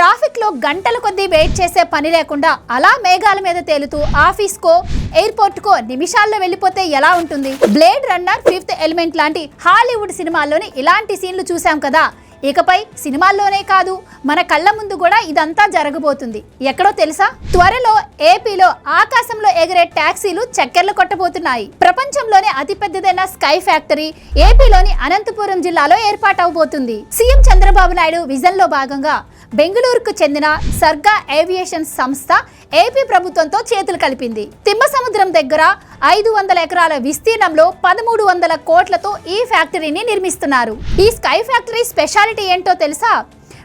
Traffic లో గంటల కొద్దీ వెయిట్ చేసే పని లేకుండా అలా మేఘాల మీద తేలుతూ ఆఫీస్కో ఎయిర్పోర్ట్కో నిమిషాల్లో వెళ్ళిపోతే ఎలా ఉంటుంది? బ్లేడ్ రన్నర్, ఫిఫ్త్ ఎలిమెంట్ లాంటి హాలీవుడ్ సినిమాల్లోని ఇలాంటి సీన్లు చూసాం కదా. ఇకపై సినిమాల్లోనే కాదు, మన కళ్ళ ముందు కూడా ఇదంతా జరగబోతుంది. ఎక్కడో తెలుసా? త్వరలో ఏపీలో ఆకాశంలో ఎగిరే టాక్సీలు చక్కెర్లు కొట్టబోతున్నాయి. ప్రపంచంలోనే అతిపెద్దదైన స్కై ఫ్యాక్టరీ ఏపీలోని అనంతపురం జిల్లాలో ఏర్పాటవబోతుంది. సీఎం చంద్రబాబు నాయుడు విజన్ లో భాగంగా బెంగళూరుకు చెందిన సర్గా ఏవియేషన్ సంస్థ ఏపీ ప్రభుత్వంతో చేతులు కలిపింది. తిమ్మసముద్రం దగ్గర 500 ఎకరాల విస్తీర్ణంలో 1300 కోట్లతో ఈ ఫ్యాక్టరీని నిర్మిస్తున్నారు. ఈ స్కై ఫ్యాక్టరీ స్పెషాలిటీ ఏంటో తెలుసా?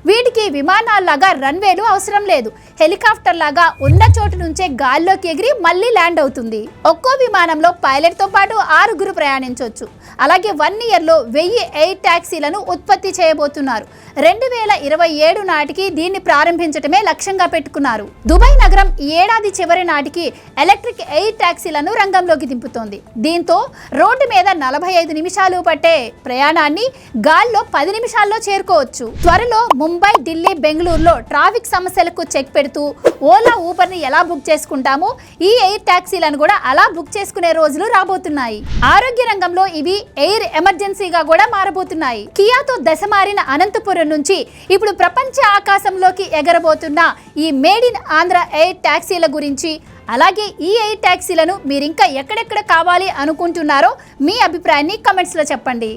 వీటికి విమానాల్లాగా రన్వేలు అవసరం లేదు. హెలికాప్టర్ లాగా ఉన్న చోటు నుంచే గాల్లోకి ఎగిరి మళ్ళీ ల్యాండ్ అవుతుంది. ఒక్కో విమానంలో పైలట్ తో పాటు 6 ప్రయాణించవచ్చు. అలాగే 1 ఇయర్ లో 1000 ఎయిర్ టాక్సీలను ఉత్పత్తి చేయబోతున్నారు. 2027 నాటికి దీన్ని ప్రారంభించడమే లక్ష్యంగా పెట్టుకున్నారు. దుబాయ్ నగరం ఈ ఏడాది చివరి నాటికి ఎలక్ట్రిక్ ఎయిర్ టాక్సీలను రంగంలోకి దింపుతోంది. దీంతో రోడ్డు మీద 45 నిమిషాలు పట్టే ప్రయాణాన్ని గాల్లో 10 నిమిషాల్లో చేరుకోవచ్చు. త్వరలో ముంబై, ఢిల్లీ, బెంగళూరులో ట్రాఫిక్ సమస్యలకు చెక్ పెడుతూ ఓలా, ఊబర్ని ఎలా బుక్ చేసుకుంటామో ఈ ఎయిర్ టాక్సీలను కూడా అలా బుక్ చేసుకునే రోజులు రాబోతున్నాయి. ఆరోగ్య రంగంలో ఇవి ఎయిర్ ఎమర్జెన్సీగా కూడా మారబోతున్నాయి. కియాతో దశమారిన అనంతపురం నుంచి ఇప్పుడు ప్రపంచ ఆకాశంలోకి ఎగరబోతున్న ఈ మేడ్ ఇన్ ఆంధ్ర ఎయిర్ టాక్సీల గురించి, అలాగే ఈ ఎయిర్ టాక్సీలను మీరు ఇంకా ఎక్కడెక్కడ కావాలి అనుకుంటున్నారో మీ అభిప్రాయాన్ని కమెంట్స్లో చెప్పండి.